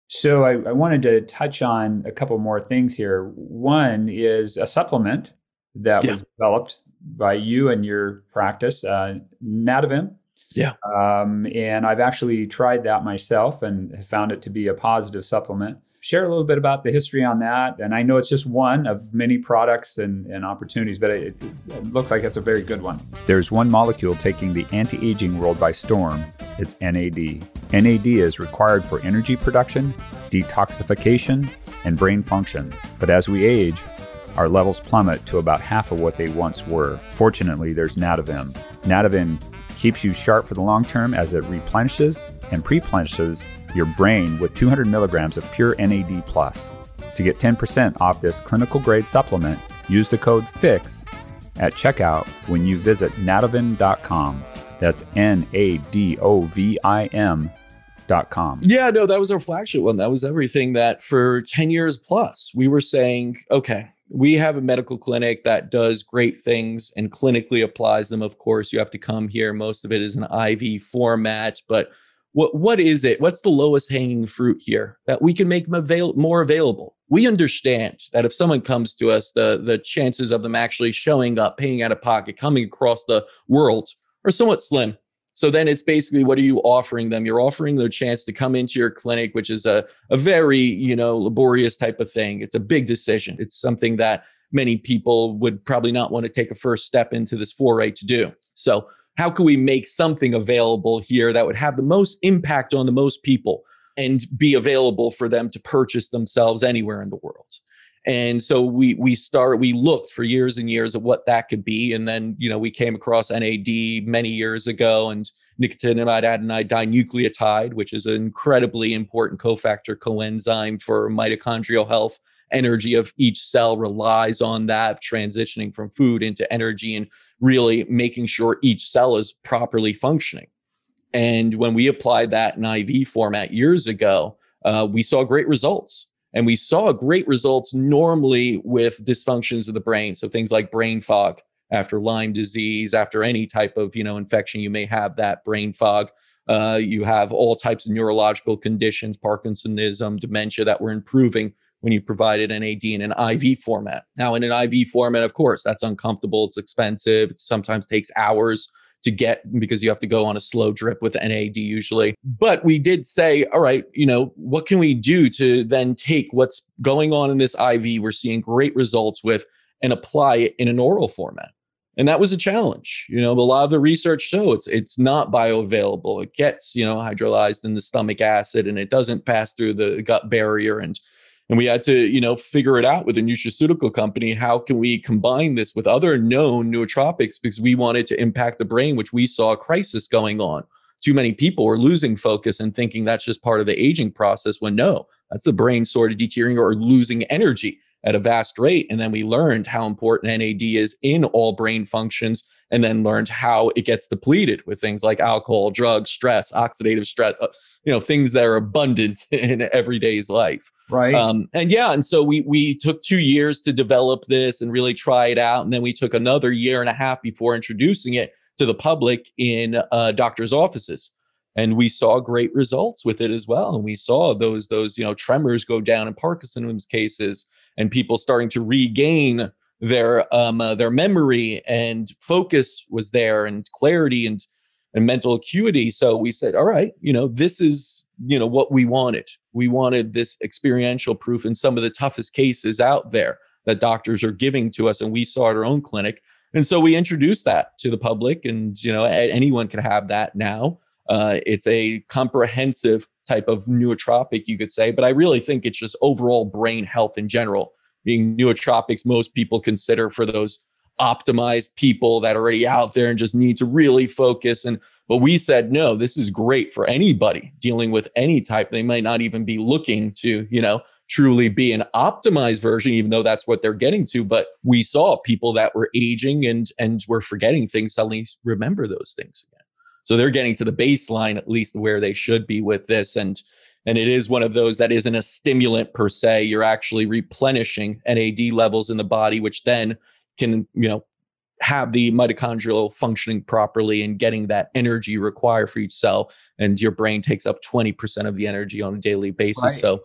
So I wanted to touch on a couple more things here. One is a supplement that Yeah. was developed by you and your practice, Nadovim. Yeah. And I've actually tried that myself and have found it to be a positive supplement. Share a little bit about the history on that. And I know it's just one of many products and opportunities, but it looks like it's a very good one. There's one molecule taking the anti-aging world by storm. It's NAD. NAD is required for energy production, detoxification, and brain function. But as we age, our levels plummet to about half of what they once were. Fortunately, there's Nadovim. Nadovim keeps you sharp for the long term as it replenishes and pre-plenishes your brain with 200 milligrams of pure NAD+. To get 10% off this clinical grade supplement, use the code FIX at checkout when you visit nadovim.com. That's NADOVIM.com. Yeah, no, that was our flagship one. That was everything that for 10 years plus, we were saying, okay, we have a medical clinic that does great things and clinically applies them. Of course, you have to come here. Most of it is an IV format, but what is it? What's the lowest hanging fruit here that we can make them more available? We understand that if someone comes to us, the chances of them actually showing up, paying out of pocket, coming across the world are somewhat slim. So then it's basically, what are you offering them? You're offering them a chance to come into your clinic, which is a very, laborious type of thing. It's a big decision. It's something that many people would probably not want to take a first step into this foray to do. So how can we make something available here that would have the most impact on the most people and be available for them to purchase themselves anywhere in the world? And so we looked for years and years of what that could be. And then, we came across NAD many years ago, and nicotinamide adenine dinucleotide, which is an incredibly important cofactor coenzyme for mitochondrial health. Energy of each cell relies on that, transitioning from food into energy and really making sure each cell is properly functioning. And when we applied that in IV format years ago, we saw great results. And we saw great results normally with dysfunctions of the brain. So things like brain fog after Lyme disease, after any type of, infection, you may have that brain fog. You have all types of neurological conditions, Parkinsonism, dementia, that were improving when you provided NAD in an IV format. Now, in an IV format, of course, that's uncomfortable. It's expensive. It sometimes takes hours to get, because you have to go on a slow drip with NAD usually. But we did say, all right, what can we do to then take what's going on in this IV we're seeing great results with and apply it in an oral format? And that was a challenge. A lot of the research shows it's not bioavailable. It gets, hydrolyzed in the stomach acid, and it doesn't pass through the gut barrier. And we had to, figure it out with a nutraceutical company. How can we combine this with other known nootropics? Because we wanted to impact the brain, which we saw a crisis going on. Too many people were losing focus and thinking that's just part of the aging process, when no, that's the brain sort of deteriorating or losing energy at a vast rate. And then we learned how important NAD is in all brain functions, and then learned how it gets depleted with things like alcohol, drugs, stress, oxidative stress, things that are abundant in everyday's life. Right. And so we took 2 years to develop this and really try it out. And then we took another year and a half before introducing it to the public in doctors' offices. And we saw great results with it as well. And we saw those tremors go down in Parkinson's cases, and people starting to regain their memory, and focus was there, and clarity and mental acuity. So we said, all right, this is, what we wanted. We wanted this experiential proof in some of the toughest cases out there that doctors are giving to us, and we saw at our own clinic. And so we introduced that to the public, and, anyone can have that now. It's a comprehensive type of nootropic, you could say, but I really think it's just overall brain health in general. Being nootropics, most people consider for those optimized people that are already out there and just need to really focus. But we said, no, this is great for anybody dealing with any type. They might not even be looking to, truly be an optimized version, even though that's what they're getting to. But we saw people that were aging and were forgetting things suddenly remember those things again. So they're getting to the baseline, at least where they should be with this. And it is one of those that isn't a stimulant per se. You're actually replenishing NAD levels in the body, which then can, have the mitochondrial functioning properly and getting that energy required for each cell. And your brain takes up 20% of the energy on a daily basis. Right.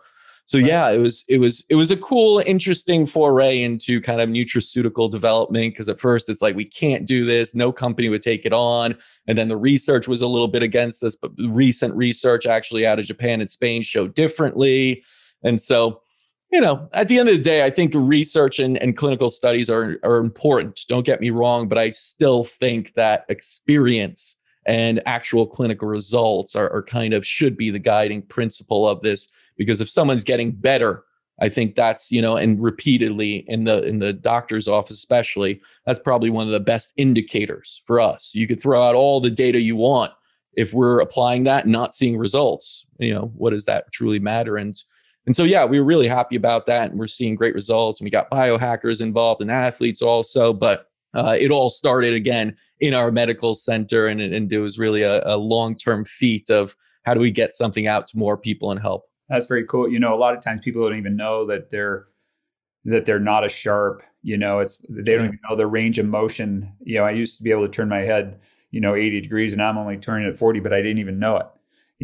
So yeah, it was a cool, interesting foray into kind of nutraceutical development, because at first it's like, we can't do this. No company would take it on. And then the research was a little bit against this, but recent research actually out of Japan and Spain showed differently. And so, at the end of the day, I think research and clinical studies are important. Don't get me wrong, but I still think that experience and actual clinical results are kind of should be the guiding principle of this. Because if someone's getting better, I think that's, and repeatedly in the doctor's office, especially, that's probably one of the best indicators for us. You could throw out all the data you want. If we're applying that and not seeing results, what does that truly matter? And so, yeah, we were really happy about that. And we're seeing great results. And we got biohackers involved and athletes also. But it all started, again, in our medical center. And it was really a long-term feat of how do we get something out to more people and help. That's very cool. A lot of times people don't even know that they're not as sharp. They don't even know the range of motion. I used to be able to turn my head, 80 degrees, and I'm only turning it 40, but I didn't even know it.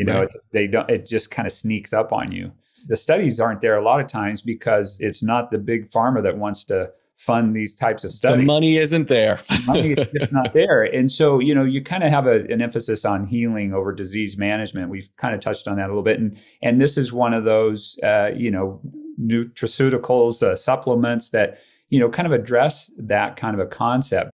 Right. It just kind of sneaks up on you. The studies aren't there a lot of times because it's not the big pharma that wants to fund these types of studies. The money isn't there. Money is just not there. And so, you kind of have an emphasis on healing over disease management. We've kind of touched on that a little bit. And this is one of those, nutraceuticals, supplements that, kind of address that kind of a concept.